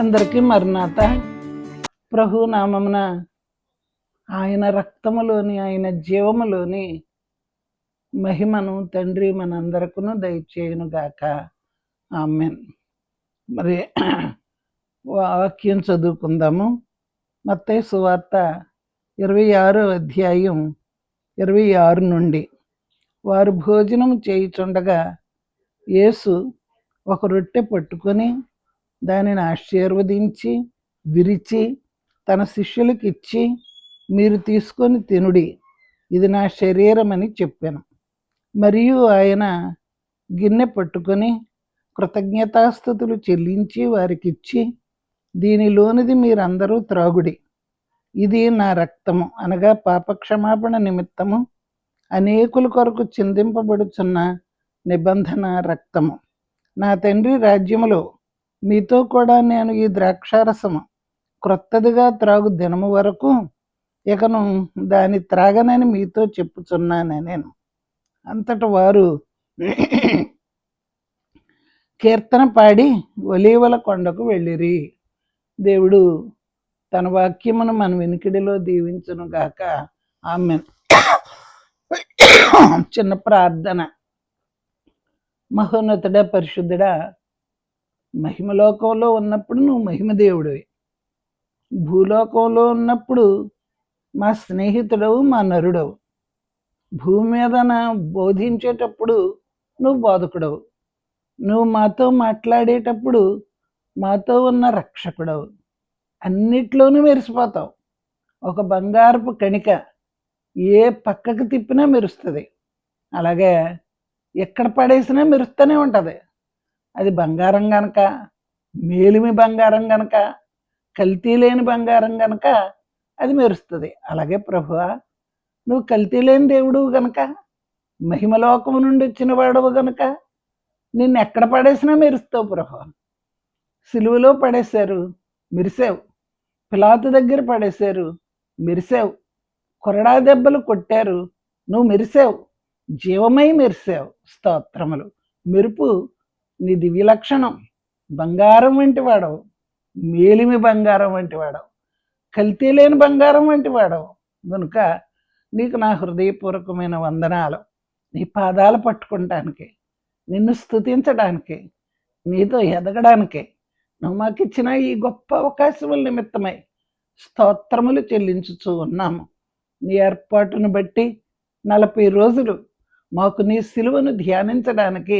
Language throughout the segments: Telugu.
అందరికీ మరణాత. ప్రభు నామమున ఆయన రక్తములోని ఆయన జీవములోని మహిమను తండ్రి మనందరకును దయచేయునుగాక. ఆమెన్. మరి వాక్యం చదువుకుందాము. మత్తయి సువార్త 26వ అధ్యాయం 26 నుండి. వారు భోజనం చేయుచుండగా యేసు ఒక రొట్టె పట్టుకొని దానిని ఆశీర్వదించి విరిచి తన శిష్యులకు ఇచ్చి, మీరు తీసుకొని తినుడి, ఇది నా శరీరం అని చెప్పాను. మరియు ఆయన గిన్నె పట్టుకొని కృతజ్ఞతాస్తుతులు చెల్లించి వారికి ఇచ్చి, దీనిలోనిది మీరందరూ త్రాగుడి, ఇది నా రక్తము, అనగా పాపక్షమాపణ నిమిత్తము అనేకుల కొరకు చిందింపబడుచున్న నిబంధన రక్తము. నా తండ్రి రాజ్యములో మీతో కూడా నేను ఈ ద్రాక్షారసము క్రొత్తదిగా త్రాగు దినము వరకు ఇకను దాని త్రాగనని మీతో చెప్పుచున్నాను నేను. అంతట వారు కీర్తన పాడి ఒలీవల కొండకు వెళ్ళిరి. దేవుడు తన వాక్యమును మన వెనుకడిలో దీవించును గాక. ఆమెన్. చిన్న ప్రార్థన. మహోన్నతుడా, పరిశుద్ధుడా, మహిమలోకంలో ఉన్నప్పుడు నువ్వు మహిమదేవుడివి, భూలోకంలో ఉన్నప్పుడు మా స్నేహితుడవు, మా నరుడవు. భూమి మీద బోధించేటప్పుడు నువ్వు బోధకుడవు, నువ్వు మాతో మాట్లాడేటప్పుడు మాతో ఉన్న రక్షకుడవు. అన్నిట్లోనూ మెరిసిపోతావు. ఒక బంగారపు కణిక ఏ పక్కకు తిప్పినా మెరుస్తుంది, అలాగే ఎక్కడ పడేసినా మెరుస్తూనే ఉంటుంది. అది బంగారం గనక, మేలిమి బంగారం గనక, కల్తీ లేని బంగారం గనక అది మెరుస్తుంది. అలాగే ప్రభువా, నువ్వు కల్తీ లేని దేవుడు గనక, మహిమలోకము నుండి వచ్చిన వాడవు గనక నిన్ను ఎక్కడ పడేసినా మెరుస్తావు ప్రభు. సిలువలో పడేశారు, మెరిసావు. పిలాతు దగ్గర పడేశారు, మెరిసావు. కొరడా దెబ్బలు కొట్టారు, నువ్వు మెరిసావు. జీవమై మెరిసావు. స్తోత్రములు. మెరుపు నీ దివ్య లక్షణం. బంగారం వంటి వాడవు, మేలిమి బంగారం వంటి వాడవు, కల్తీ లేని బంగారం వంటి వాడవు కనుక నీకు నా హృదయపూర్వకమైన వందనాలు. నీ పాదాలు పట్టుకుంటానికి, నిన్ను స్తుతించడానికి, నీతో ఎదగడానికి నువ్వు మాకు ఇచ్చిన ఈ గొప్ప అవకాశముల నిమిత్తమై స్తోత్రములు చెల్లించుచూ ఉన్నాము. నీ ఏర్పాటును బట్టి 40 రోజులు మాకు నీ సిలువను ధ్యానించడానికి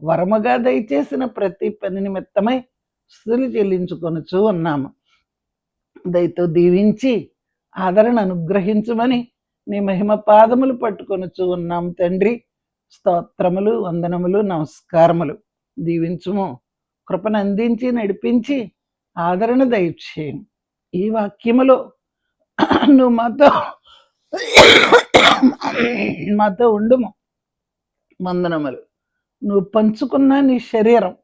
వరముగా దయచేసిన ప్రతి పని నిమిత్తమై స్తుతులు చెల్లించుకొనుచూ ఉన్నాము. దయతో దీవించి ఆదరణ అనుగ్రహించమని నీ మహిమ పాదములు పట్టుకొనుచూ ఉన్నాము తండ్రి. స్తోత్రములు, వందనములు, నమస్కారములు. దీవించుము, కృపను అందించి నడిపించి ఆదరణ దయచేయం. ఈ వాక్యములో నువ్వు మాతో ఉండుము. వందనములు. నువ్వు పంచుకున్న నీ శరీరం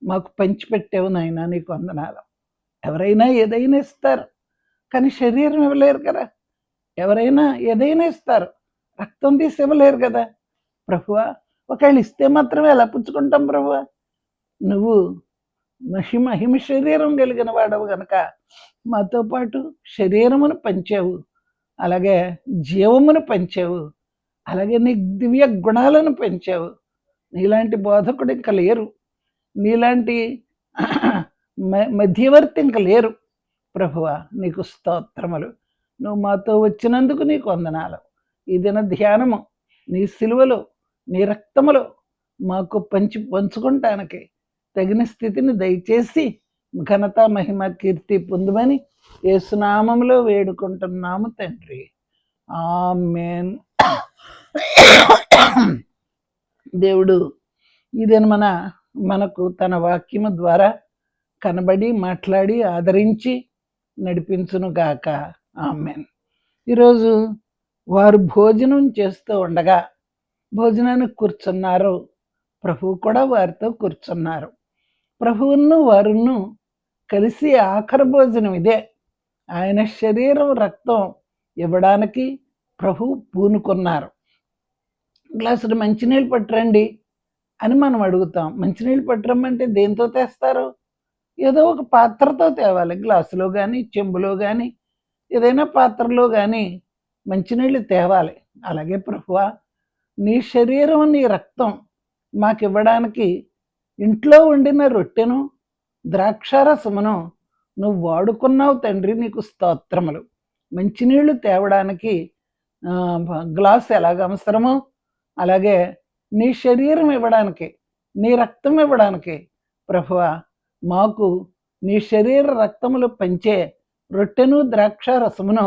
మాకు పంచిపెట్టావు నాయనా, నీకు వందనాలు. ఎవరైనా ఏదైనా ఇస్తారు కానీ శరీరం ఇవ్వలేరు కదా. ఎవరైనా ఏదైనా ఇస్తారు, రక్తం తీసి ఇవ్వలేరు కదా ప్రభువా. ఒకవేళ ఇస్తే మాత్రమే ఎలా పుచ్చుకుంటాం ప్రభువా. నువ్వు మహిమ శరీరం కలిగిన వాడవు గనక మాతో పాటు శరీరమును పంచావు, అలాగే జీవమును పంచావు, అలాగే నీ దివ్య గుణాలను పెంచావు. నీలాంటి బోధకుడు ఇంకా లేరు, నీలాంటి మధ్యవర్తి ఇంక లేరు ప్రభువా. నీకు స్తోత్రములు. నువ్వు మాతో వచ్చినందుకు నీకు వందనాలు. ఈ దిన ధ్యానము నీ సిలువలో, నీ రక్తములో మాకు పంచుకుంటానికి తగిన స్థితిని దయచేసి ఘనత, మహిమ, కీర్తి పొందుమని యేసునామములో వేడుకుంటున్నాము తండ్రి. ఆమేన్. దేవుడు ఇదేన మనకు తన వాక్యము ద్వారా కనబడి మాట్లాడి ఆదరించి నడిపించును గాక. ఆమేన్. ఈరోజు వారు భోజనం చేస్తూ ఉండగా భోజనానికి కూర్చున్నారు. ప్రభువు కూడా వారితో కూర్చున్నారు. ప్రభువును వారును కలిసి ఆఖరి భోజనం ఇదే. ఆయన శరీరం, రక్తం ఇవ్వడానికి ప్రభువు పూనుకున్నారు. గ్లాసుడు మంచినీళ్ళు పట్టురండి అని మనం అడుగుతాం. మంచినీళ్ళు పట్టురమ్మంటే దేంతో తెస్తారు? ఏదో ఒక పాత్రతో తేవాలి, గ్లాసులో కానీ చెంబులో కానీ ఏదైనా పాత్రలో కానీ మంచినీళ్ళు తేవాలి. అలాగే ప్రభువా, నీ శరీరం నీ రక్తం మాకు ఇవ్వడానికి ఇంట్లో వండిన రొట్టెను ద్రాక్షారసమును నువ్వు వాడుకున్నావు తండ్రి, నీకు స్తోత్రములు. మంచినీళ్ళు తేవడానికి గ్లాస్ ఎలాగ అవసరమో అలాగే నీ శరీరం ఇవ్వడానికి, నీ రక్తం ఇవ్వడానికి ప్రభువా, మాకు నీ శరీర రక్తములు పంచే రొట్టెను ద్రాక్ష రసమును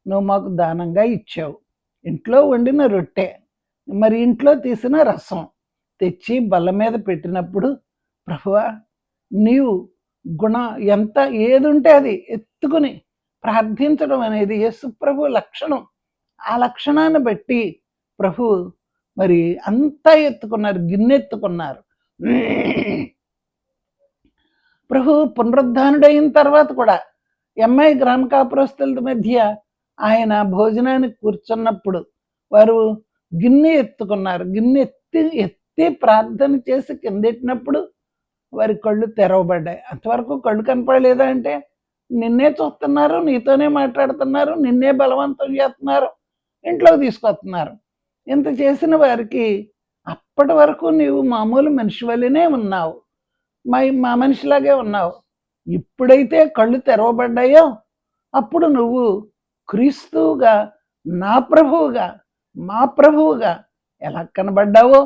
నువ్వు మాకు దానంగా ఇచ్చావు. ఇంట్లో వండిన రొట్టె, మరి ఇంట్లో తీసిన రసం తెచ్చి బల్ల మీద పెట్టినప్పుడు ప్రభువా, నీవు ఎంత ఏది ఉంటే అది ఎత్తుకుని ప్రార్థించడం అనేది యేసు ప్రభు లక్షణం. ఆ లక్షణాన్ని బట్టి ప్రభు మరి అంతా ఎత్తుకున్నారు, గిన్నెత్తుకున్నారు. ప్రభు పునరుద్ధానుడైన తర్వాత కూడా ఎంఐ గ్రామ కాపురస్తుల మధ్య ఆయన భోజనానికి కూర్చున్నప్పుడు వారు గిన్నె ఎత్తుకున్నారు. గిన్నె ఎత్తి ప్రార్థన చేసి కిందెట్టినప్పుడు వారి కళ్ళు తెరవబడ్డాయి. అంతవరకు కళ్ళు కనపడలేదా అంటే, నిన్నే చూస్తున్నారు, నీతోనే మాట్లాడుతున్నారు, నిన్నే బలవంతం చేస్తున్నారు, ఇంట్లోకి తీసుకొస్తున్నారు. ఇంత చేసిన వారికి అప్పటి వరకు నీవు మామూలు మనిషి వల్లనే ఉన్నావు, మా మనిషిలాగే ఉన్నావు. ఎప్పుడైతే కళ్ళు తెరవబడ్డాయో అప్పుడు నువ్వు క్రీస్తువుగా, నా ప్రభువుగా, మా ప్రభువుగా ఎలా కనబడ్డావో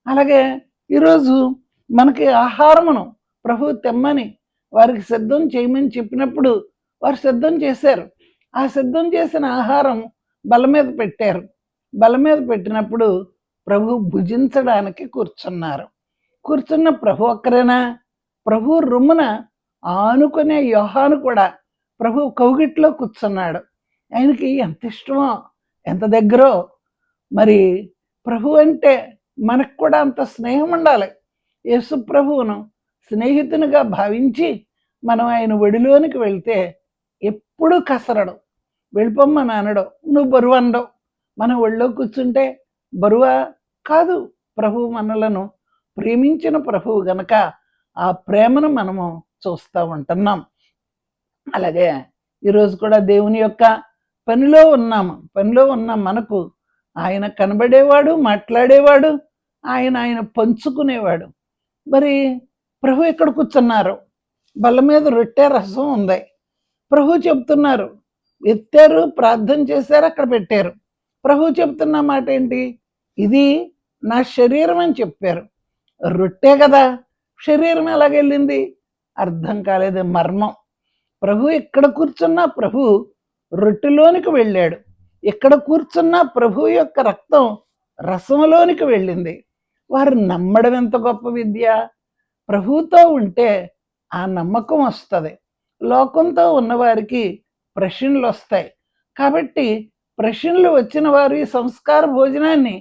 అలాగే ఈరోజు మనకి ఆహారమును ప్రభు తెమ్మని వారికి సిద్ధం చేయమని చెప్పినప్పుడు వారు సిద్ధం చేశారు. ఆ సిద్ధం చేసిన ఆహారం బల్ల మీద పెట్టారు. బల్ల మీద పెట్టినప్పుడు ప్రభు భుజించడానికి కూర్చున్నారు. కూర్చున్న ప్రభు ఒక్కరేనా? ప్రభు రొమ్మున ఆనుకునే యోహాను కూడా ప్రభు కౌగిట్లో కూర్చున్నాడు. ఆయనకి ఎంత ఇష్టమో, ఎంత దగ్గరో. మరి ప్రభు అంటే మనకు కూడా అంత స్నేహం ఉండాలి. యేసు ప్రభువును స్నేహితునిగా భావించి మనం ఆయన ఒడిలోనికి వెళ్తే ఎప్పుడూ కసరడు, వెళ్ళిపోమ్మని అనడు, నువ్వు బరువు అనడు. మనం ఒళ్ళో కూర్చుంటే బరువా కాదు. ప్రభువు మనలను ప్రేమించిన ప్రభువు గనక ఆ ప్రేమను మనము చూస్తూ ఉంటున్నాం. అలాగే ఈరోజు కూడా దేవుని యొక్క పనిలో ఉన్న మనకు ఆయన కనబడేవాడు, మాట్లాడేవాడు, ఆయన పంచుకునేవాడు. మరి ప్రభు ఎక్కడ కూర్చున్నారు? బల్ల మీద రొట్టె రసం ఉంది. ప్రభు చెప్తున్నారు, ఎత్తారు, ప్రార్థన చేశారు, అక్కడ పెట్టారు. ప్రభు చెప్తున్న మాట ఏంటి? ఇది నా శరీరం అని చెప్పారు. రొట్టె కదా, శరీరం ఎలాగెళ్ళింది? అర్థం కాలేదు, మర్మం. ప్రభు ఎక్కడ కూర్చున్నా ప్రభు రొట్టెలోనికి వెళ్ళాడు. ఎక్కడ కూర్చున్నా ప్రభు యొక్క రక్తం రసంలోనికి వెళ్ళింది. వారు నమ్మడం ఎంత గొప్ప విద్య! ప్రభువుతో ఉంటే ఆ నమ్మకం వస్తుంది. లోకంతో ఉన్నవారికి ప్రశ్నలు వస్తాయి. కాబట్టి ప్రశ్నలు వచ్చిన వారు ఈ సంస్కార భోజనాన్ని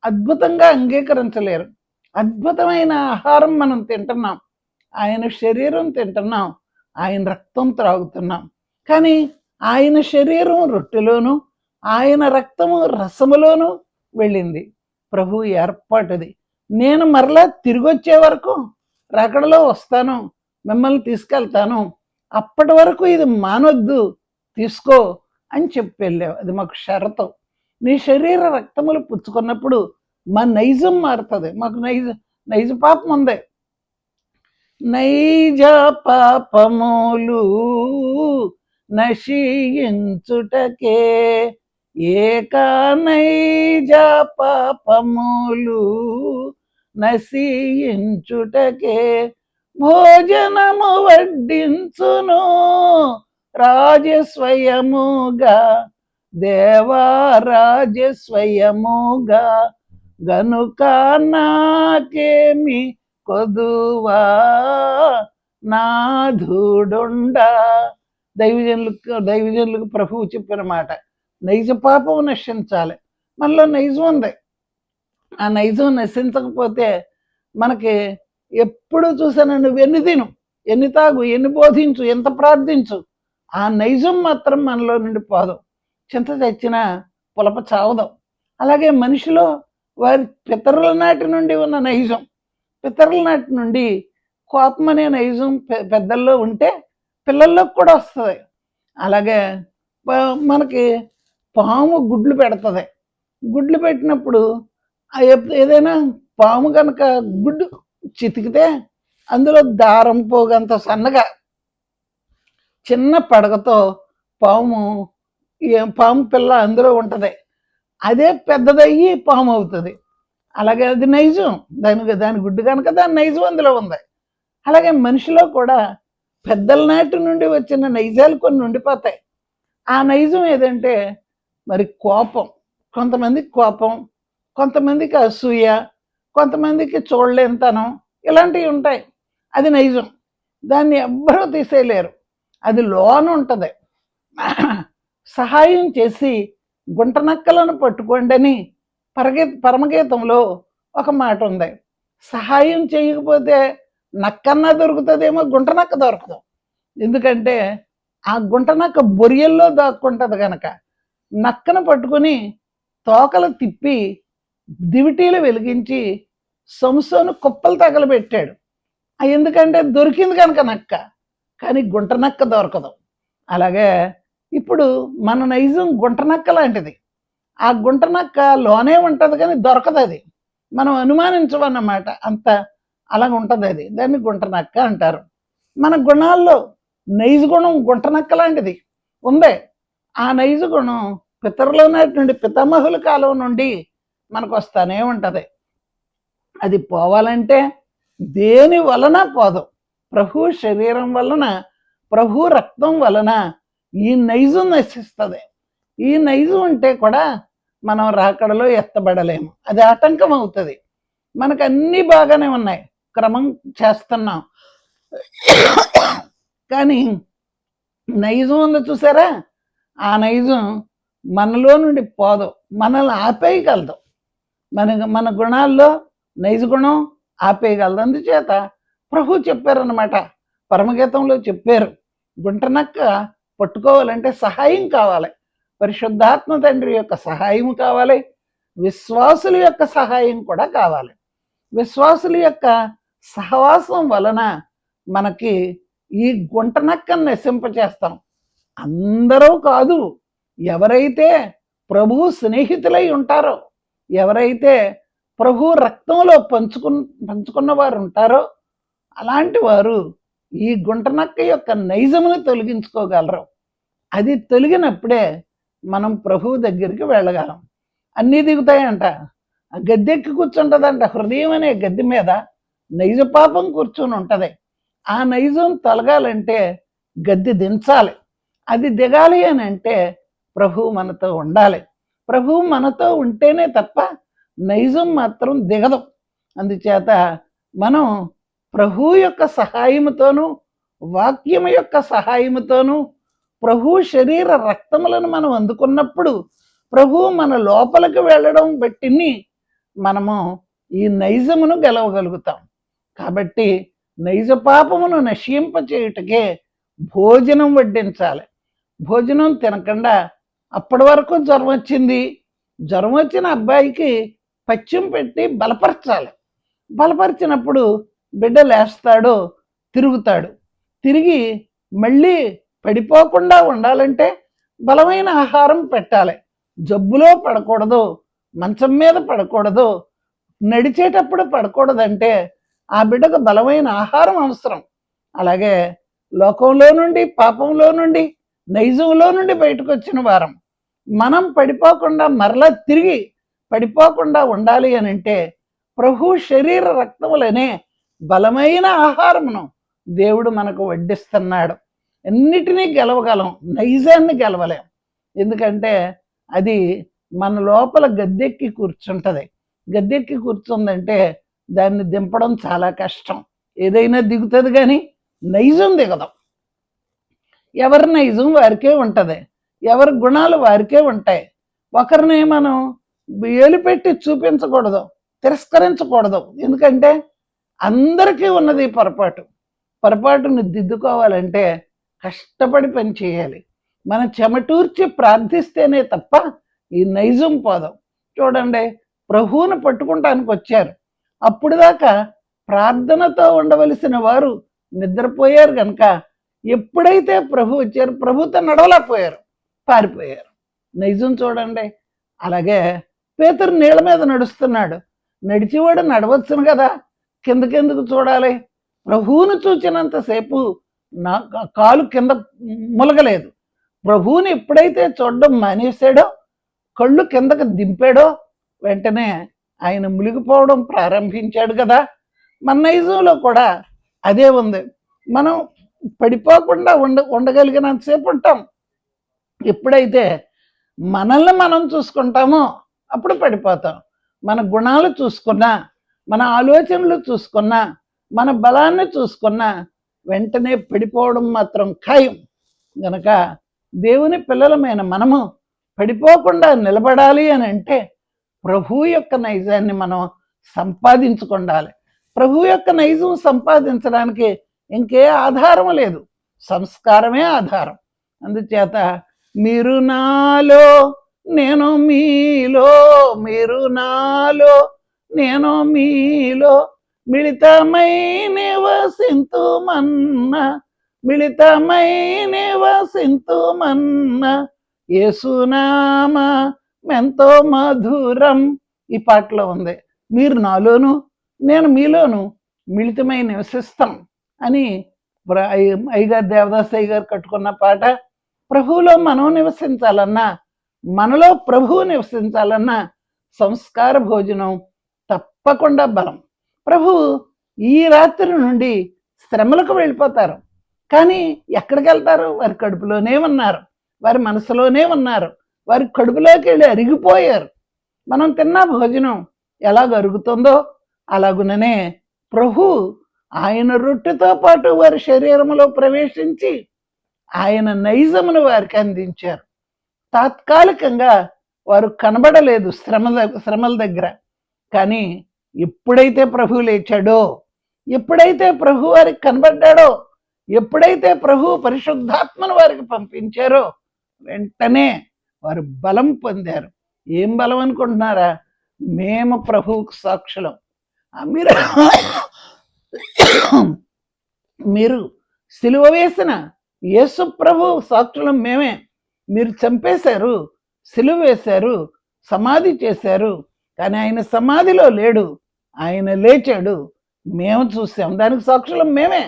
అద్భుతంగా అంగీకరించలేరు. అద్భుతమైన ఆహారం మనం తింటున్నాం, ఆయన శరీరం తింటున్నాం, ఆయన రక్తం త్రాగుతున్నాం. కానీ ఆయన శరీరం రొట్టెలోను, ఆయన రక్తము రసములోను వెళ్ళింది. ప్రభు ఏర్పాటుది. నేను మరలా తిరిగి వచ్చే వరకు రాకడలో వస్తాను, మిమ్మల్ని తీసుకెళ్తాను, అప్పటి వరకు ఇది మానొద్దు, తీసుకో అని చెప్పి వెళ్ళావు. అది మాకు షరతు. నీ శరీర రక్తములు పుచ్చుకున్నప్పుడు మా నైజం మారుతుంది. మాకు నైజ పాపం ఉంది. నైజ పాపములు నశించుటకే ఏకా నైజ పాపములు నశించుటకే భోజనము వడ్డించును రాజస్వయముగా, దేవా రాజస్వయముగా, గనుక నాకేమి కొదువా నాధుడుండా. దైవజనులకు ప్రభువు చెప్పిన మాట. నైజ పాపం నశించాలి. మనలో నైజం ఉంది. ఆ నైజం నశించకపోతే మనకి ఎప్పుడు చూసాను, నువ్వు ఎన్ని తిను, ఎన్ని తాగు, ఎన్ని బోధించు, ఎంత ప్రార్థించు, ఆ నైజం మాత్రం మనలో నుండి పోదు. చింత తెచ్చినా పులప చావదు. అలాగే మనిషిలో వారి పితరుల నాటి నుండి ఉన్న నైజం, పితరుల నాటి నుండి కోపం అనే నైజం పెద్దల్లో ఉంటే పిల్లల్లోకి కూడా వస్తుంది. అలాగే మనకి పాము గుడ్లు పెడుతుంది. గుడ్లు పెట్టినప్పుడు ఏదైనా పాము కనుక గుడ్డు చితికితే అందులో దారం పోగంత సన్నగా చిన్న పడగతో పాము పాము పిల్ల అందులో ఉంటుంది. అదే పెద్దదయ్యి పాము అవుతుంది. అలాగే అది నైజం, దాని గుడ్డు కనుక దాని నైజం అందులో ఉంది. అలాగే మనిషిలో కూడా పెద్దల నాటి నుండి వచ్చిన నైజాలు కొన్ని ఉండిపోతాయి. ఆ నైజం ఏదంటే మరి కోపం, కొంతమందికి కోపం, కొంతమందికి అసూయ, కొంతమందికి చూడలేనితనం, ఇలాంటివి ఉంటాయి. అది నైజం, దాన్ని ఎవ్వరూ తీసేయలేరు. అది లోన ఉంటుంది. సహాయం చేసి గుంటనక్కలను పట్టుకోండి అని పరమగీతంలో ఒక మాట ఉంది. సహాయం చేయకపోతే నక్కన్నా దొరుకుతుందేమో, గుంటనక్క దొరకదు. ఎందుకంటే ఆ గుంటనక్క బొరియల్లో దాక్కుంటుంది కనుక నక్కను పట్టుకుని తోకలు తిప్పి దివిటీలు వెలిగించి సంసోను కుప్పలు తగలబెట్టాడు. ఎందుకంటే దొరికింది కనుక నక్క, కానీ గుంటనక్క దొరకదు. అలాగే ఇప్పుడు మన నైజం గుంటనక్క లాంటిది. ఆ గుంటనక్క లోనే ఉంటుంది కానీ దొరకదు. అది మనం అనుమానించమన్నమాట, అంత అలాగ ఉంటుంది. అది దాన్ని గుంటనక్క అంటారు. మన గుణాల్లో నైజ గుణం గుంటనక్క లాంటిది ఉంది. ఆ నైజ గుణం పితరుల నుండి, పితామహుల కాలం నుండి మనకు వస్తానే ఉంటుంది. అది పోవాలంటే దేని వలన పోదు. ప్రభు శరీరం వలన, ప్రభు రక్తం వలన ఈ నైజం నశిస్తుంది. ఈ నైజం ఉంటే కూడా మనం రాకడలో ఎత్తబడలేము. అది ఆటంకం అవుతుంది. మనకు అన్నీ బాగానే ఉన్నాయి, క్రమం చేస్తున్నాం, కానీ నైజం ఉంది చూసారా, ఆ నైజం మనలో నుండి పోదు, మనల్ని ఆపేయగలదు. మన గుణాల్లో నైజ గుణం ఆపేయగలదు. అందుచేత ప్రభు చెప్పారన్నమాట, పరమగీతంలో చెప్పారు, గుంటనక్క పట్టుకోవాలంటే సహాయం కావాలి. పరిశుద్ధాత్మ తండ్రి యొక్క సహాయం కావాలి, విశ్వాసుల యొక్క సహాయం కూడా కావాలి. విశ్వాసుల యొక్క సహవాసం వలన మనకి ఈ గుంటనక్కను నశింపచేస్తాం. అందరూ కాదు, ఎవరైతే ప్రభు స్నేహితులై ఉంటారో, ఎవరైతే ప్రభు రక్తంలో పంచుకున్న వారు ఉంటారో, అలాంటి వారు ఈ గుంటనక్క యొక్క నైజమును తొలగించుకోగలరు. అది తొలగినప్పుడే మనం ప్రభు దగ్గరికి వెళ్ళగలం. అన్నీ దిగుతాయంట. గద్దెక్కి కూర్చుంటుందంట. హృదయం అనే గద్దె మీద నైజ పాపం కూర్చుని ఉంటుంది. ఆ నైజం తొలగాలంటే గద్దె దించాలి. అది దిగాలి అని అంటే ప్రభు మనతో ఉండాలి. ప్రభు మనతో ఉంటేనే తప్ప నైజం మాత్రం దిగదు. అందుచేత మనం ప్రభు యొక్క సహాయముతోనూ, వాక్యం యొక్క సహాయముతోనూ, ప్రభు శరీర రక్తములను మనం అందుకున్నప్పుడు ప్రభు మన లోపలికి వెళ్ళడం బట్టిని మనము ఈ నైజమును గెలవగలుగుతాం. కాబట్టి నైజ పాపమును నశింపచేయుటకే భోజనం వడ్డించాలి. భోజనం తినకుండా అప్పటి వరకు జ్వరం వచ్చింది, జ్వరం వచ్చిన అబ్బాయికి పచ్చిం పెట్టి బలపరచాలి. బలపరిచినప్పుడు బిడ్డ లేస్తాడు, తిరుగుతాడు. తిరిగి మళ్ళీ పడిపోకుండా ఉండాలంటే బలమైన ఆహారం పెట్టాలి. జబ్బులో పడకూడదు, మంచం మీద పడకూడదు, నడిచేటప్పుడు పడకూడదంటే ఆ బిడ్డకు బలమైన ఆహారం అవసరం. అలాగే లోకంలో నుండి, పాపంలో నుండి, నైజంలో నుండి బయటకు వచ్చిన వారం మనం పడిపోకుండా, మరలా తిరిగి పడిపోకుండా ఉండాలి అని అంటే ప్రభు శరీర రక్తములనే బలమైన ఆహారమును దేవుడు మనకు వడ్డిస్తున్నాడు. అన్నిటినీ గెలవగలం, నైజాన్ని గెలవలేం. ఎందుకంటే అది మన లోపల గద్దెక్కి కూర్చుంటుంది. గద్దెక్కి కూర్చుందంటే దాన్ని దింపడం చాలా కష్టం. ఏదైనా దిగుతుంది కానీ నైజం దిగదు. ఎవరి నైజం వారికే ఉంటుంది, ఎవరి గుణాలు వారికే ఉంటాయి. ఒకరిని మనం ఏలు పెట్టి చూపించకూడదు, తిరస్కరించకూడదు. ఎందుకంటే అందరికీ ఉన్నది పొరపాటును దిద్దుకోవాలంటే కష్టపడి పని చేయాలి. మనం చెమటూర్చి ప్రార్థిస్తేనే తప్ప ఈ నైజం పోదాం. చూడండి, ప్రభువును పట్టుకుంటానికి వచ్చారు. అప్పుడు దాకా ప్రార్థనతో ఉండవలసిన వారు నిద్రపోయారు కనుక ఎప్పుడైతే ప్రభు వచ్చారు, ప్రభుతో నడవలేకపోయారు, పారిపోయారు. నిజం చూడండి. అలాగే పేతురు నీళ్ళ మీద నడుస్తున్నాడు. నడిచేవాడు నడవచ్చును కదా, కిందకెందుకు చూడాలి? ప్రభువును చూచినంతసేపు నా కాలు కింద ములగలేదు. ప్రభువుని ఎప్పుడైతే చూడడం మానేశాడో, కళ్ళు కిందకు దింపాడో, వెంటనే ఆయన మునిగిపోవడం ప్రారంభించాడు కదా. మన నైజంలో కూడా అదే ఉంది. మనం పడిపోకుండా ఉండగలిగినంతసేపు ఉంటాం. ఎప్పుడైతే మనల్ని మనం చూసుకుంటామో అప్పుడు పడిపోతాం. మన గుణాలు చూసుకున్నా, మన ఆలోచనలు చూసుకున్నా, మన బలాన్ని చూసుకున్నా వెంటనే పడిపోవడం మాత్రం ఖాయం. గనక దేవుని పిల్లలమైన మనము పడిపోకుండా నిలబడాలి అని అంటే ప్రభు యొక్క నైజాన్ని మనం సంపాదించుకుండాలి. ప్రభు యొక్క నైజం సంపాదించడానికి ఇంకే ఆధారం లేదు, సంస్కారమే ఆధారం. అందుచేత మీరు నాలో నేను మీలో, మీరు నాలో నేను మీలో మిళితమై నివసింతుమన్న, మిళితమై నివసింతుమన్న యేసునామమెంతో మధురం. ఈ పాటలో ఉంది. మీరు నాలోను నేను మీలోను మిళితమై నివసిస్తాం అని అయ్యగారు, దేవదాస్ అయ్యగారు కట్టుకున్న పాట. ప్రభువులో మనం నివసించాలన్నా, మనలో ప్రభువు నివసించాలన్నా సంస్కార భోజనం తప్పకుండా బలం. ప్రభు ఈ రాత్రి నుండి శ్రమలకు వెళ్ళిపోతారు, కానీ ఎక్కడికి వెళ్తారు? వారి కడుపులోనే ఉన్నారు, వారి మనసులోనే ఉన్నారు, వారి కడుపులోకి వెళ్ళి అరిగిపోయారు. మనం తిన్న భోజనం ఎలాగ అరుగుతుందో అలాగుననే ప్రభు ఆయన రొట్టెతో పాటు వారి శరీరంలో ప్రవేశించి ఆయన నైజమును వారికి అందించారు. తాత్కాలికంగా వారు కనబడలేదు శ్రమల దగ్గర, కానీ ఎప్పుడైతే ప్రభు లేచాడో, ఎప్పుడైతే ప్రభు వారికి కనబడ్డాడో, ఎప్పుడైతే ప్రభు పరిశుద్ధాత్మను వారికి పంపించారో వెంటనే వారు బలం పొందారు. ఏం బలం అనుకుంటున్నారా? మేము ప్రభువుకు సాక్షులం. మీరు మీరు సిలువ వేసిన యేసు ప్రభు సాక్షులం మేమే. మీరు చంపేశారు, సిలువ వేశారు, సమాధి చేశారు, కానీ ఆయన సమాధిలో లేడు, ఆయన లేచాడు, మేము చూసాం, దానికి సాక్షులం మేమే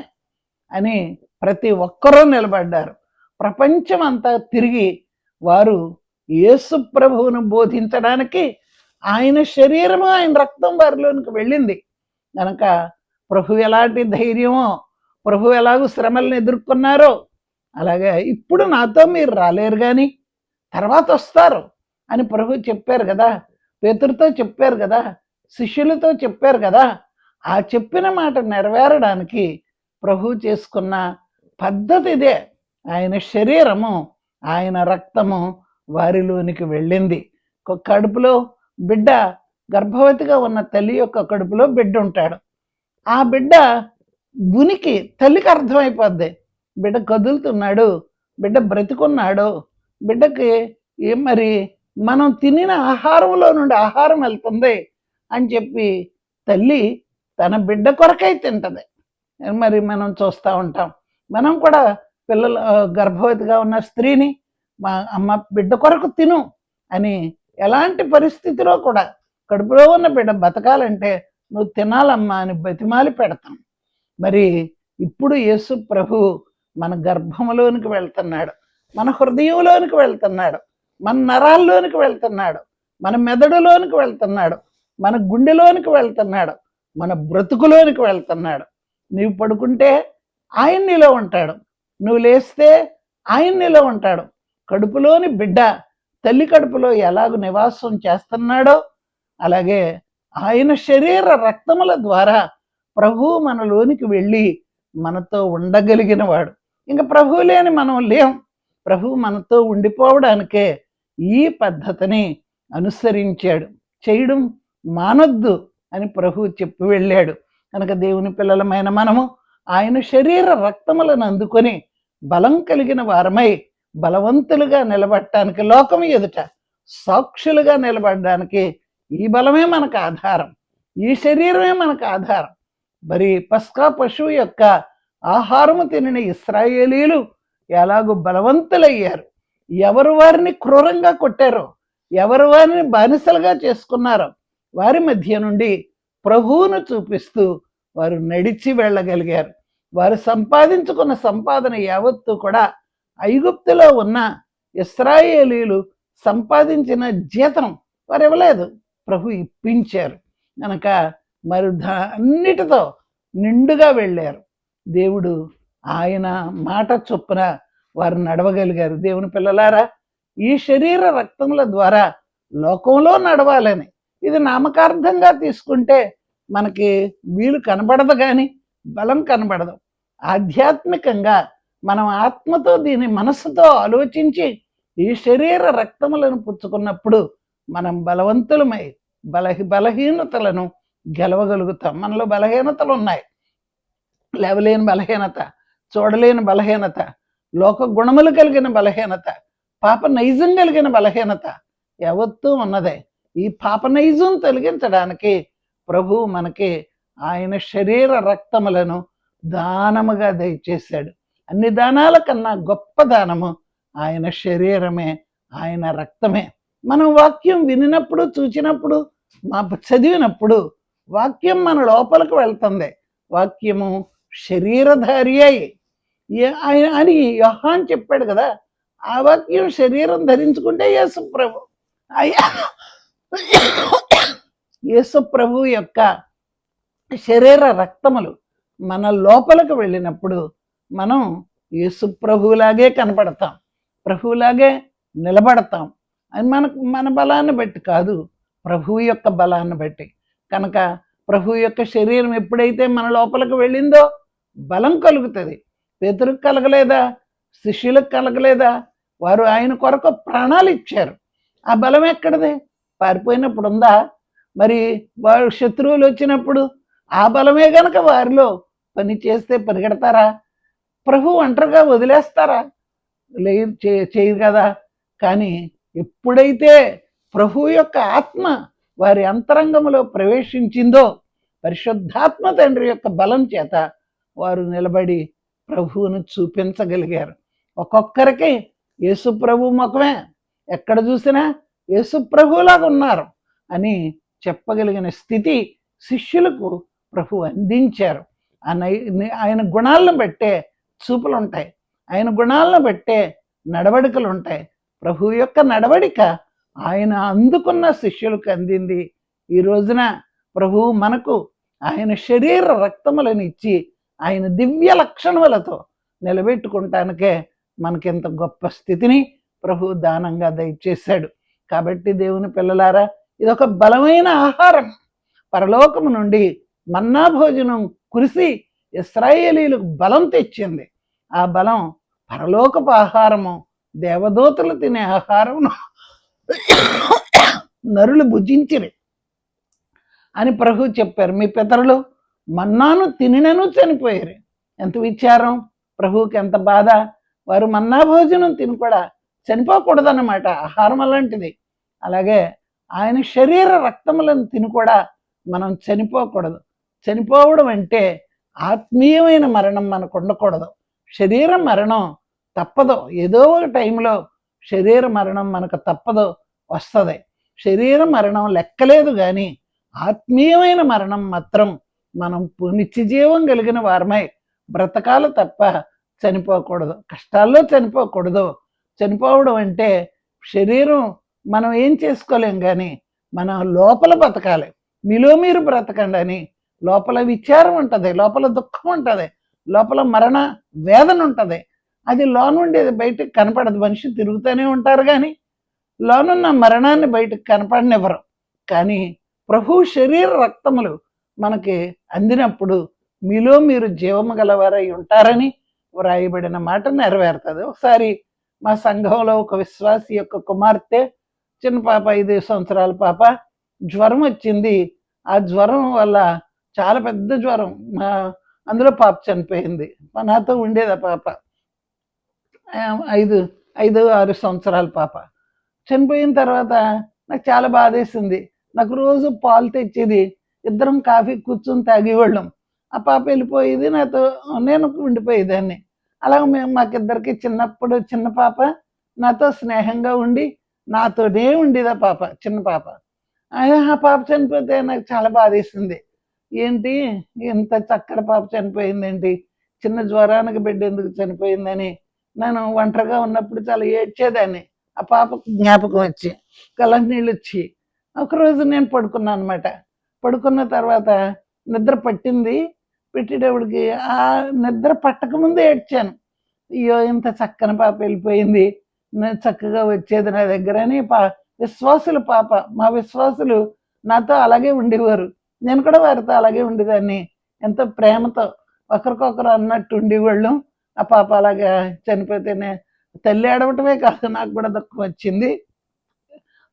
అని ప్రతి ఒక్కరూ నిలబడ్డారు. ప్రపంచం అంతా తిరిగి వారు యేసు ప్రభువును బోధించడానికి ఆయన శరీరము, ఆయన రక్తం వారిలోనికి వెళ్ళింది. కనుక ప్రభు ఎలాంటి ధైర్యమో, ప్రభు ఎలాగో శ్రమలను ఎదుర్కొన్నారో అలాగే ఇప్పుడు నాతో మీరు రాలేరు కానీ తర్వాత వస్తారు అని ప్రభు చెప్పారు కదా. పేతురుతో చెప్పారు కదా, శిష్యులతో చెప్పారు కదా. ఆ చెప్పిన మాట నెరవేరడానికి ప్రభు చేసుకున్న పద్ధతి ఇదే. ఆయన శరీరము, ఆయన రక్తము వారిలోనికి వెళ్ళింది. కడుపులో బిడ్డ, గర్భవతిగా ఉన్న తల్లి యొక్క కడుపులో బిడ్డ ఉంటాడు. ఆ బిడ్డ ఉనికి తల్లికి అర్థమైపోద్ది. బిడ్డ కదులుతున్నాడు, బిడ్డ బ్రతికున్నాడు, బిడ్డకి మరి మనం తినిన ఆహారంలో నుండి ఆహారం వెళ్తుంది అని చెప్పి తల్లి తన బిడ్డ కొరకై తింటది. మరి మనం చూస్తూ ఉంటాం. మనం కూడా పిల్లలు గర్భవతిగా ఉన్న స్త్రీని మా అమ్మ బిడ్డ కొరకు తిను అని ఎలాంటి పరిస్థితిలో కూడా కడుపులో ఉన్న బిడ్డ బతకాలంటే నువ్వు తినాలమ్మా అని బతిమాలి పెడతాం. మరి ఇప్పుడు యేసు ప్రభు మన గర్భంలోనికి వెళ్తున్నాడు, మన హృదయంలోనికి వెళ్తున్నాడు, మన నరాల్లోనికి వెళ్తున్నాడు, మన మెదడులోనికి వెళ్తున్నాడు, మన గుండెలోనికి వెళ్తున్నాడు, మన బ్రతుకులోనికి వెళ్తున్నాడు. నీవు పడుకుంటే ఆయన నీలో ఉంటాడు, నువ్వు లేస్తే ఆయన నీలో ఉంటాడు. కడుపులోని బిడ్డ తల్లి కడుపులో ఎలాగ నివాసం చేస్తున్నాడో అలాగే ఆయన శరీర రక్తముల ద్వారా ప్రభువు మనలోనికి వెళ్ళి మనతో ఉండగలిగిన వాడు. ఇంకా ప్రభువు లేని మనం లేం. ప్రభువు మనతో ఉండిపోవడానికే ఈ పద్ధతిని అనుసరించాడు. చేయడం మానొద్దు అని ప్రభువు చెప్పి వెళ్ళాడు. కనుక దేవుని పిల్లలమైన మనము ఆయన శరీర రక్తములను అందుకొని బలం కలిగిన వారమై బలవంతులుగా నిలబడటానికి, లోకం ఎదుట సాక్షులుగా నిలబడడానికి ఈ బలమే మనకు ఆధారం, ఈ శరీరమే మనకు ఆధారం. మరి పస్కా పశువు యొక్క ఆహారము తినిన ఇశ్రాయేలీలు ఎలాగో బలవంతులయ్యారు. ఎవరు వారిని క్రూరంగా కొట్టారో, ఎవరు వారిని బానిసలుగా చేసుకున్నారో వారి మధ్య నుండి ప్రభువును చూపిస్తూ వారు నడిచి వెళ్ళగలిగారు. వారు సంపాదించుకున్న సంపాదన యావత్తు కూడా ఐగుప్తులో ఉన్న ఇశ్రాయేలీలు సంపాదించిన జీతం వారు ఇవ్వలేదు, ప్రభు ఇప్పించారు కనుక మరి అన్నిటితో నిండుగా వెళ్ళారు. దేవుడు ఆయన మాట చొప్పున వారు నడవగలిగారు. దేవుని పిల్లలారా, ఈ శరీర రక్తముల ద్వారా లోకంలో నడవాలని ఇది నామకార్థంగా తీసుకుంటే మనకి వీలు కనబడదు, కానీ బలం కనబడదు. ఆధ్యాత్మికంగా మనం ఆత్మతో దీని మనసుతో ఆలోచించి ఈ శరీర రక్తములను పుచ్చుకున్నప్పుడు మనం బలవంతులమై బలహీనతలను గెలవగలుగుతాం. మనలో బలహీనతలు ఉన్నాయి. లేవలేని బలహీనత, చూడలేని బలహీనత, లోక గుణములు కలిగిన బలహీనత, పాప నైజం కలిగిన బలహీనత యావత్తూ ఉన్నదే. ఈ పాప నైజం తొలగించడానికి ప్రభువు మనకి ఆయన శరీర రక్తములను దానముగా దయచేశాడు. అన్ని దానాల కన్నా గొప్ప దానము ఆయన శరీరమే, ఆయన రక్తమే. మనం వాక్యం వినినప్పుడు, చూచినప్పుడు, చదివినప్పుడు వాక్యం మన లోపలికి వెళ్తుంది. వాక్యము శరీరధారి అని యోహాను చెప్పాడు కదా, ఆ వాక్యం శరీరం ధరించుకుంటే యేసు ప్రభు. యేసు ప్రభు యొక్క శరీర రక్తములు మన లోపలికి వెళ్ళినప్పుడు మనం యేసు ప్రభువులాగే కనపడతాం, ప్రభువులాగే నిలబడతాం. అది మన బలాన్ని బట్టి కాదు, ప్రభువు యొక్క బలాన్ని బట్టి. కనుక ప్రభు యొక్క శరీరం ఎప్పుడైతే మన లోపలికి వెళ్ళిందో బలం కలుగుతుంది. పేతురుకు కలగలేదా? శిష్యులకు కలగలేదా? వారు ఆయన కొరకు ప్రాణాలు ఇచ్చారు. ఆ బలం ఎక్కడిది? పారిపోయినప్పుడు ఉందా? మరి వారు శత్రువులు వచ్చినప్పుడు ఆ బలమే గనక వారిలో పని చేస్తే పరిగెడతారా? ప్రభు ఒంటరిగా వదిలేస్తారా? లేదు, చేయరు కదా. కానీ ఎప్పుడైతే ప్రభు యొక్క ఆత్మ వారి అంతరంగంలో ప్రవేశించిందో పరిశుద్ధాత్మ తండ్రి యొక్క బలం చేత వారు నిలబడి ప్రభువును చూపించగలిగారు. ఒక్కొక్కరికి యేసు ప్రభు ముఖమే, ఎక్కడ చూసినా యేసు ప్రభువులాగా ఉన్నారు అని చెప్పగలిగిన స్థితి శిష్యులకు ప్రభు అందించారు. ఆయన గుణాలను బట్టే చూపులు ఉంటాయి, ఆయన గుణాలను బట్టే నడవడికలు ఉంటాయి. ప్రభు యొక్క నడవడిక ఆయన అందుకున్న శిష్యులకు అందింది. ఈ రోజున ప్రభువు మనకు ఆయన శరీర రక్తములను ఇచ్చి ఆయన దివ్య లక్షణములతో నిలబెట్టుకుంటానికే మనకింత గొప్ప స్థితిని ప్రభు దానంగా దయచేశాడు. కాబట్టి దేవుని పిల్లలారా, ఇదొక బలమైన ఆహారం. పరలోకము నుండి మన్నా భోజనం కురిసి ఇశ్రాయేలీలకు బలం తెచ్చింది. ఆ బలం పరలోకపు ఆహారము, దేవదూతలు తినే ఆహారమును నరులు భుజించిరి అని ప్రభు చెప్పారు. మీ పితరులు మన్నాను తినినను చనిపోయారు. ఎంత విచారం! ప్రభువుకి ఎంత బాధ! వారు మన్నా భోజనం తిని కూడా చనిపోకూడదన్నమాట. ఆహారం అలాంటిది. అలాగే ఆయన శరీర రక్తములను తిని కూడా మనం చనిపోకూడదు. చనిపోవడం అంటే ఆత్మీయమైన మరణం మనకు ఉండకూడదు. శరీర మరణం తప్పదు, ఏదో ఒక టైంలో శరీర మరణం మనకు తప్పదు, వస్తుంది. శరీర మరణం లెక్కలేదు, కానీ ఆత్మీయమైన మరణం మాత్రం మనం నిత్యజీవం కలిగిన వారమై బ్రతకాలు తప్ప చనిపోకూడదు, కష్టాల్లో చనిపోకూడదు. చనిపోవడం అంటే శరీరం మనం ఏం చేసుకోలేం, కానీ మనం లోపల బతకాలి. మీలో మీరు బ్రతకండి అని లోపల విచారం ఉంటుంది, లోపల దుఃఖం ఉంటుంది, లోపల మరణ వేదన ఉంటుంది. అది లోనుండేది బయటకు కనపడదు. మనిషి తిరుగుతూనే ఉంటారు, కానీ లోనున్న మరణాన్ని బయటకు కనపడనివ్వరు. కానీ ప్రభు శరీర రక్తములు మనకి అందినప్పుడు మీలో మీరు జీవము గలవారై ఉంటారని వ్రాయబడిన మాట నెరవేరుతుంది. ఒకసారి మా సంఘంలో ఒక విశ్వాసి యొక్క కుమార్తె, చిన్న పాప, 5 సంవత్సరాల పాప, జ్వరం వచ్చింది. ఆ జ్వరం వల్ల చాలా పెద్ద జ్వరం, అందులో పాప చనిపోయింది. నాతో ఉండేది ఆ పాప, 5-6 సంవత్సరాల పాప. చనిపోయిన తర్వాత నాకు చాలా బాధేసింది. నాకు రోజు పాలు తెచ్చేది, ఇద్దరం కాఫీ కూర్చొని తాగేవాళ్ళం. ఆ పాప వెళ్ళిపోయేది, నాతో నేను ఉండిపోయేదాన్ని. అలాగ మాకిద్దరికి చిన్నప్పుడు చిన్న పాప నాతో స్నేహంగా ఉండి నాతోనే ఉండేది. ఆ పాప, చిన్న పాప. ఆ పాప చనిపోతే నాకు చాలా బాధేసింది. ఏంటి ఇంత చక్కటి పాప చనిపోయిందేంటి, చిన్న జ్వరానికి బిడ్డ ఎందుకు చనిపోయిందని నేను ఒంటరిగా ఉన్నప్పుడు చాలా ఏడ్చేదాన్ని. ఆ పాపకు జ్ఞాపకం వచ్చి కళ్ళ నీళ్ళు వచ్చి ఒకరోజు నేను పడుకున్నాను అనమాట. పడుకున్న తర్వాత నిద్ర పట్టింది. పెట్టేటప్పటికి ఆ నిద్ర పట్టకముందే ఏడ్చాను. అయ్యో ఇంత చక్కని పాప వెళ్ళిపోయింది, నేను చక్కగా వచ్చేది నా దగ్గర అని. విశ్వాసుల పాప, మా విశ్వాసులు నాతో అలాగే ఉండేవారు. నేను కూడా వారితో అలాగే ఉండేదాన్ని. ఎంతో ప్రేమతో ఒకరికొకరు అన్నట్టు ఉండేవాళ్ళం. ఆ పాప అలాగా చనిపోతేనే తల్లి ఏడవటమే కాదు, నాకు కూడా దుఃఖం వచ్చింది.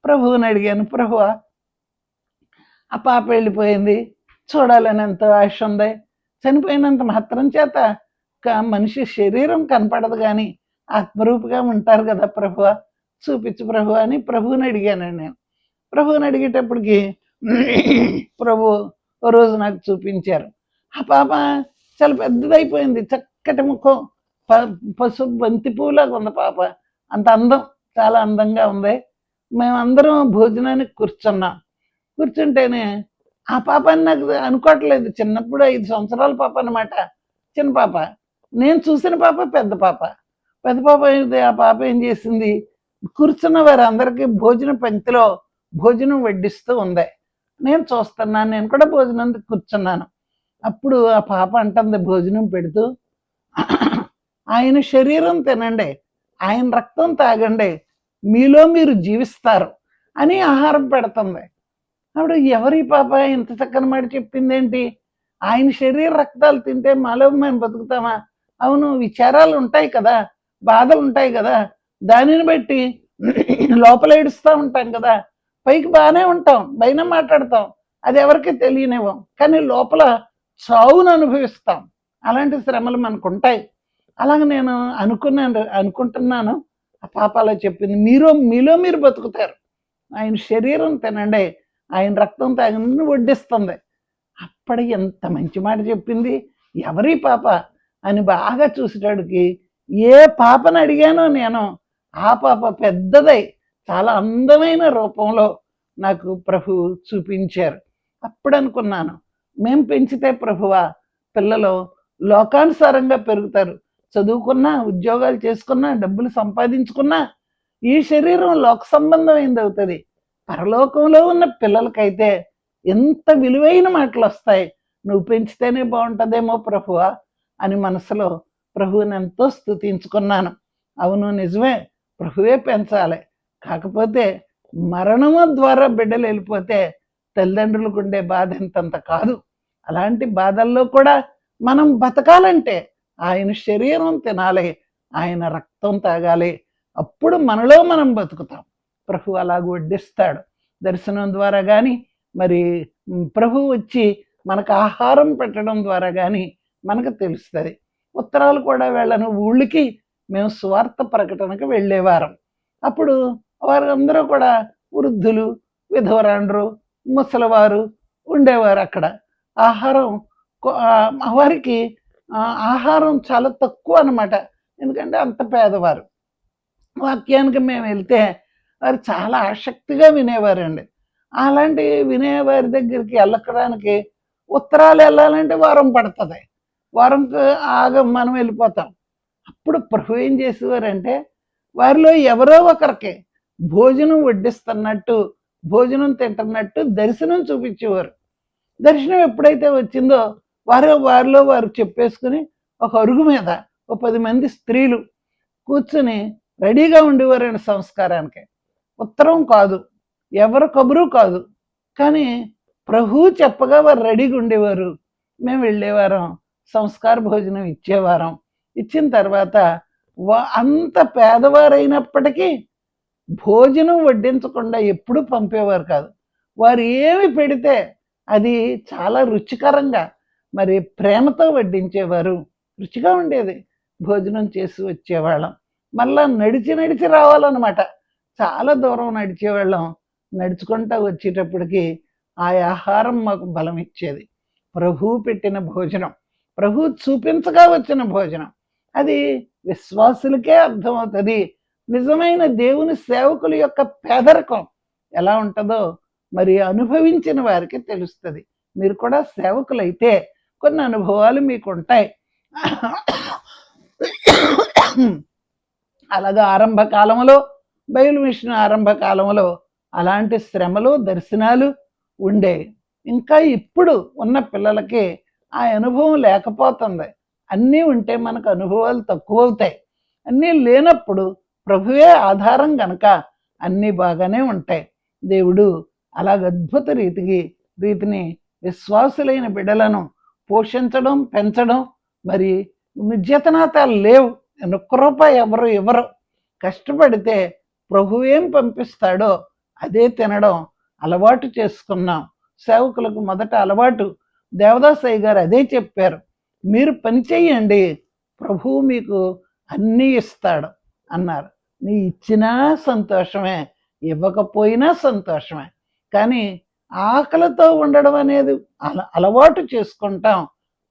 ప్రభువుని అడిగాను, ప్రభువా ఆ పాప వెళ్ళిపోయింది, చూడాలని ఎంతో ఆశ ఉంది. చనిపోయినంత మాత్రం చేత మనిషి శరీరం కనపడదు కానీ ఆత్మరూపుగా ఉంటారు కదా ప్రభువా, చూపించు ప్రభు అని ప్రభువుని అడిగానండి నేను. ప్రభువుని అడిగేటప్పటికి ప్రభు ఓ రోజు నాకు చూపించారు. ఆ పాప చాలా పెద్దదైపోయింది, చక్కటి ముఖం, పసుపు బంతి పువ్వులాగా ఉంది పాప. అంత అందం, చాలా అందంగా ఉంది. మేమందరం భోజనానికి కూర్చున్నాం. కూర్చుంటేనే ఆ పాప అని నాకు అనుకోవట్లేదు. చిన్నప్పుడు 5 సంవత్సరాల పాప అనమాట, చిన్న పాప. నేను చూసిన పాప పెద్ద పాప. పెద్ద పాప అయితే ఆ పాప ఏం చేసింది, కూర్చున్న వారందరికీ భోజన పంక్తిలో భోజనం వడ్డిస్తూ ఉంది. నేను చూస్తున్నాను, నేను కూడా భోజనం కూర్చున్నాను. అప్పుడు ఆ పాప అంటుంది భోజనం పెడుతూ, ఆయన శరీరం తినండి, ఆయన రక్తం తాగండి, మీలో మీరు జీవిస్తారు అని ఆహారం పెడుతుంది. ఆవిడ ఎవరి పాప ఇంత చక్కని మాట చెప్పిందేంటి, ఆయన శరీర రక్తాలు తింటే మాలో మేము బతుకుతామా? అవును, విచారాలు ఉంటాయి కదా, బాధలు ఉంటాయి కదా, దానిని బట్టి లోపల ఏడుస్తూ ఉంటాం కదా. పైకి బాగానే ఉంటాం, పైన మాట్లాడతాం, అది ఎవరికి తెలియనివ్వం, కానీ లోపల చావును అనుభవిస్తాం. అలాంటి శ్రమలు మనకు ఉంటాయి. అలాగ నేను అనుకుంటున్నాను. ఆ పాప అలా చెప్పింది, మీలో మీరు బతుకుతారు, ఆయన శరీరం తినండి, ఆయన రక్తం తాగని వడ్డిస్తుంది. అప్పటి ఎంత మంచి మాట చెప్పింది, ఎవరి పాప అని బాగా చూసేటాడికి ఏ పాపను అడిగానో నేను, ఆ పాప పెద్దదై చాలా అందమైన రూపంలో నాకు ప్రభు చూపించారు. అప్పుడు అనుకున్నాను, మేము పెంచితే ప్రభువా పిల్లలు లోకానుసారంగా పెరుగుతారు, చదువుకున్నా, ఉద్యోగాలు చేసుకున్నా, డబ్బులు సంపాదించుకున్నా ఈ శరీరం లోక సంబంధమైంది అవుతుంది. పరలోకంలో ఉన్న పిల్లలకైతే ఎంత విలువైన మాటలు వస్తాయి, నువ్వు పెంచితేనే బాగుంటుందేమో ప్రభువా అని మనసులో ప్రభువుని ఎంతో స్తుతించుకున్నాను. అవును, నిజమే, ప్రభువే పెంచాలి. కాకపోతే మరణము ద్వారా బిడ్డలు వెళ్ళిపోతే తల్లిదండ్రులకు ఉండే బాధ ఎంతంత కాదు. అలాంటి బాధల్లో కూడా మనం బతకాలంటే ఆయన శరీరం తినాలి, ఆయన రక్తం తాగాలి, అప్పుడు మనలో మనం బతుకుతాం. ప్రభు అలాగ వడ్డిస్తాడు దర్శనం ద్వారా కానీ, మరి ప్రభు వచ్చి మనకు ఆహారం పెట్టడం ద్వారా కానీ మనకు తెలుస్తుంది. ఉత్తరాలు కూడా వెళ్ళను ఊళ్ళకి మేము స్వార్థ ప్రకటనకు వెళ్ళేవారం. అప్పుడు వారందరూ కూడా వృద్ధులు, విధవరాండ్రు, ముసలివారు ఉండేవారు అక్కడ. ఆహారం వారికి ఆహారం చాలా తక్కువ అనమాట, ఎందుకంటే అంత పేదవారు. వాక్యానికి మేము వెళ్తే వారు చాలా ఆసక్తిగా వినేవారండి. అలాంటి వినేవారి దగ్గరికి వెళ్ళడానికి ఉత్తరాలు వెళ్ళాలంటే వారం పడుతుంది, వారంకి మనం వెళ్ళిపోతాం. అప్పుడు ప్రభు ఏం చేసేవారంటే వారిలో ఎవరో ఒకరికి భోజనం వడ్డిస్తున్నట్టు, భోజనం తింటున్నట్టు దర్శనం చూపించేవారు. దర్శనం ఎప్పుడైతే వచ్చిందో వారిలో వారు చెప్పేసుకుని ఒక అరుగు మీద ఒక 10 మంది స్త్రీలు కూర్చుని రెడీగా ఉండేవారండి సంస్కారానికి. ఉత్తరం కాదు, ఎవరు కబురు కాదు, కానీ ప్రభు చెప్పగా వారు రెడీగా ఉండేవారు. మేము వెళ్ళేవారం, సంస్కార భోజనం ఇచ్చేవారం. ఇచ్చిన తర్వాత అంత పేదవారైనప్పటికీ భోజనం వడ్డించకుండా ఎప్పుడూ పంపేవారు కాదు. వారు ఏమి పెడితే అది చాలా రుచికరంగా, మరి ప్రేమతో వడ్డించేవారు. రుచిగా ఉండేది. భోజనం చేసి వచ్చేవాళ్ళం. మళ్ళా నడిచి రావాలన్నమాట, చాలా దూరం నడిచేవాళ్ళం. నడుచుకుంటూ వచ్చేటప్పటికి ఆ ఆహారం మాకు బలం ఇచ్చేది. ప్రభువు పెట్టిన భోజనం, ప్రభువు చూపించగా వచ్చిన భోజనం. అది విశ్వాసులకే అర్థమవుతుంది. నిజమైన దేవుని సేవకుల యొక్క పేదరికం ఎలా ఉంటుందో మరి అనుభవించిన వారికి తెలుస్తుంది. మీరు కూడా సేవకులైతే కొన్ని అనుభవాలు మీకు ఉంటాయి. అలాగా ఆరంభ కాలంలో, బైబిల్ మిషన్ ఆరంభ కాలంలో అలాంటి శ్రమలు, దర్శనాలు ఉండే. ఇంకా ఇప్పుడు ఉన్న పిల్లలకి ఆ అనుభవం లేకపోతుంది. అన్నీ ఉంటే మనకు అనుభవాలు తక్కువ అవుతాయి. అన్నీ లేనప్పుడు ప్రభువే ఆధారం గనక అన్నీ బాగానే ఉంటాయి. దేవుడు అలాగ అద్భుత రీతిని విశ్వాసులైన బిడ్డలను పోషించడం, పెంచడం. మరి నిత్యతనాతాలు లేవు, ఒక్క రూపాయి ఎవరు ఇవ్వరు. కష్టపడితే ప్రభు ఏం పంపిస్తాడో అదే తినడం అలవాటు చేసుకున్నాం. సేవకులకు మొదట అలవాటు. దేవదాసయ్య గారు అదే చెప్పారు, మీరు పని చెయ్యండి, ప్రభువు మీకు అన్నీ ఇస్తాడు అన్నారు. నీ ఇచ్చినా సంతోషమే, ఇవ్వకపోయినా సంతోషమే. కానీ ఆకలితో ఉండడం అనేది అలవాటు చేసుకుంటాం.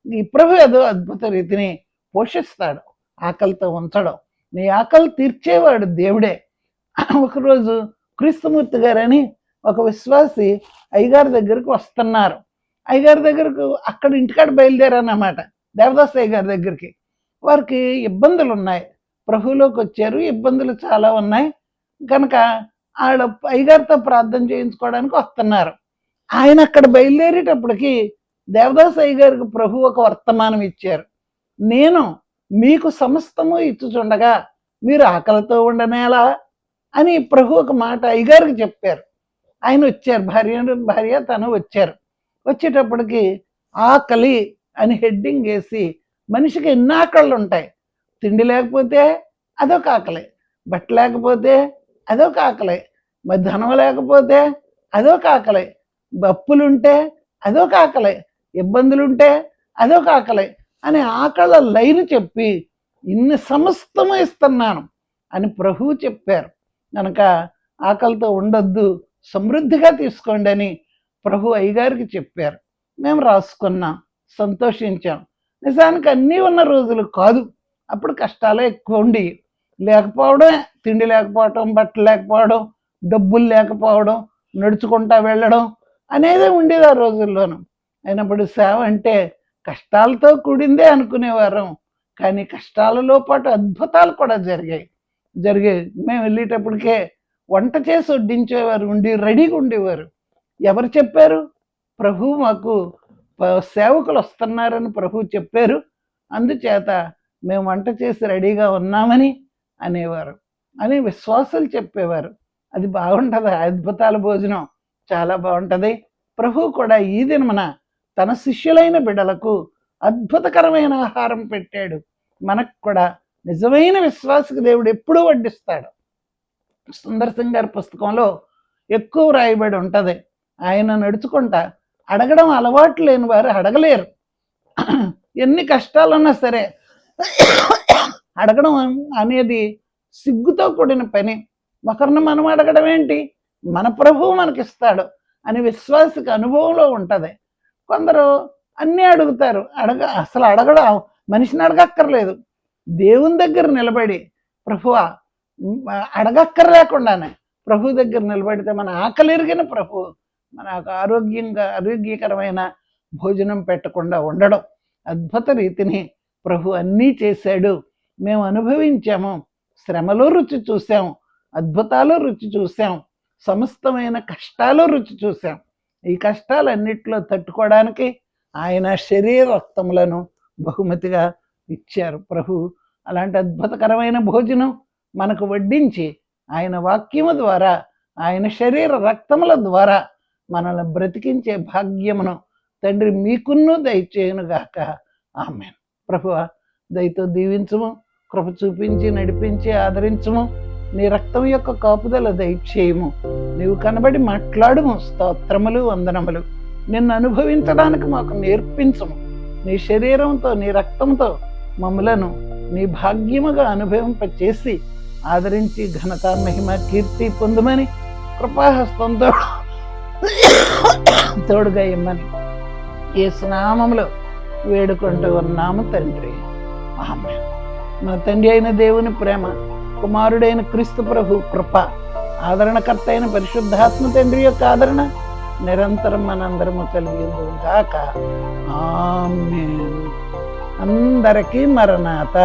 ఈ ప్రభు ఏదో అద్భుత రీతిని పోషిస్తాడు, ఆకలితో ఉంచడం. నీ ఆకలి తీర్చేవాడు దేవుడే. ఒకరోజు క్రీస్తుమూర్తి గారని ఒక విశ్వాసి అయ్యగారి దగ్గరకు వస్తున్నారు. అయ్యగారి దగ్గరకు అక్కడ ఇంటికాడ బయలుదేరానమాట, దేవదాస్ అయ్యగారి దగ్గరికి. వారికి ఇబ్బందులు ఉన్నాయి, ప్రభువులోకి వచ్చారు, ఇబ్బందులు చాలా ఉన్నాయి కనుక ఆడ అయ్యగారితో ప్రార్థన చేయించుకోవడానికి వస్తున్నారు. ఆయన అక్కడ బయలుదేరేటప్పటికి దేవదాస్ అయ్యగారికి ప్రభు ఒక వర్తమానం ఇచ్చారు. నేను మీకు సమస్తము ఇచ్చుచుండగా మీరు ఆకలితో ఉండనేలా అని ప్రభు ఒక మాట అయ్యగారికి చెప్పారు. ఆయన వచ్చారు, భార్య తను వచ్చారు. వచ్చేటప్పటికి ఆకలి అని హెడ్డింగ్ వేసి, మనిషికి ఎన్ని ఆకళ్ళు ఉంటాయి. తిండి లేకపోతే అదొక ఆకలి, బట్ట లేకపోతే అదొక ఆకలి, మరి ధనం లేకపోతే అదొక ఆకలి, అప్పులుంటే అదొక ఆకలి, ఇబ్బందులుంటే అదొక ఆకలి అని ఆకళ్ళ లైన్ చెప్పి ఇన్ని సమస్తము ఇస్తున్నాను అని ప్రభువు చెప్పారు. కనుక ఆకలితో ఉండొద్దు, సమృద్ధిగా తీసుకోండి అని ప్రభు అయ్యగారికి చెప్పారు. మేము రాసుకున్నాం, సంతోషించాం. నిజానికి అన్నీ ఉన్న రోజులు కాదు, అప్పుడు కష్టాలే ఎక్కువ ఉండి, లేకపోవడం, తిండి లేకపోవడం, బట్టలు లేకపోవడం, డబ్బులు లేకపోవడం, నడుచుకుంటా వెళ్ళడం అనేది ఉండేది ఆ రోజుల్లోనూ. అయినప్పుడు సేవ అంటే కష్టాలతో కూడిందే అనుకునేవారం, కానీ కష్టాలలో పాటు అద్భుతాలు కూడా జరిగాయి. మేము వెళ్ళేటప్పటికే వంట చేసి వడ్డించేవారు, రెడీగా ఉండేవారు. ఎవరు చెప్పారు? ప్రభు మాకు సేవకులు వస్తున్నారని ప్రభు చెప్పారు, అందుచేత మేము వంట చేసి రెడీగా ఉన్నామని అనేవారు అని విశ్వాసులు చెప్పేవారు. అది బాగుంటుంది, అద్భుతాల భోజనం చాలా బాగుంటుంది. ప్రభు కూడా ఈ దినమున తన శిష్యులైన బిడ్డలకు అద్భుతకరమైన ఆహారం పెట్టాడు. మనకు కూడా నిజమైన విశ్వాసకు దేవుడు ఎప్పుడూ వడ్డిస్తాడు. సుందర్ సింగ్ గారి పుస్తకంలో ఎక్కువ రాయబడి ఉంటుంది, ఆయన నడుచుకుంటా అడగడం అలవాటు లేని వారు అడగలేరు. ఎన్ని కష్టాలున్నా సరే అడగడం అనేది సిగ్గుతో కూడిన పని. ఒకరిని మనం అడగడం ఏంటి, మన ప్రభువు మనకిస్తాడు అని విశ్వాసకు అనుభవంలో ఉంటుంది. కొందరు అన్నీ అడుగుతారు, అసలు అడగడం, మనిషిని అడగక్కర్లేదు, దేవుని దగ్గర నిలబడి ప్రభువా అడగక్కర్లేకుండానే ప్రభు దగ్గర నిలబడితే మన ఆకలి ఎరిగిన ప్రభు మనకు ఆరోగ్యకరమైన భోజనం పెట్టకుండా ఉండడం. అద్భుత రీతిని ప్రభు అన్నీ చేశాడు, మేము అనుభవించాము. శ్రమలో రుచి చూసాం, అద్భుతాలు రుచి చూసాం, సమస్తమైన కష్టాలు రుచి చూసాం. ఈ కష్టాలన్నిటిలో తట్టుకోవడానికి ఆయన శరీర రక్తములను బహుమతిగా ఇచ్చారు ప్రభు. అలాంటి అద్భుతకరమైన భోజనం మనకు వడ్డించి ఆయన వాక్యము ద్వారా, ఆయన శరీర రక్తముల ద్వారా మనల్ని బ్రతికించే భాగ్యమును తండ్రి మీకున్ను దయచేయునుగాక. ఆమేన్. ప్రభువా దయతో దీవించుము, కృప చూపించి నడిపించి ఆదరించుము, నీ రక్తం యొక్క కాపుదల దయచేయము, నీవు కనబడి మాట్లాడుము. స్తోత్రములు, వందనములు. నిన్ను అనుభవించడానికి మాకు నేర్పించుము. నీ శరీరంతో, నీ రక్తంతో మమ్ములను నీ భాగ్యముగా అనుభవింపచేసి ఆదరించి ఘనత, మహిమ, కీర్తి పొందుమని కృపాహస్తంతో తోడుగా ఇమ్మని యేసు నామములో వేడుకుంటూ ఉన్నాము తండ్రి, ఆమేన్. మన తండ్రి అయిన దేవుని ప్రేమ, కుమారుడైన క్రీస్తు ప్రభు కృప, ఆదరణకర్త అయిన పరిశుద్ధాత్మ తండ్రి యొక్క ఆదరణ నిరంతరం మనందరము కలిగి ఉందుగాక. ఆమేన్. అందరికీ మరణాత.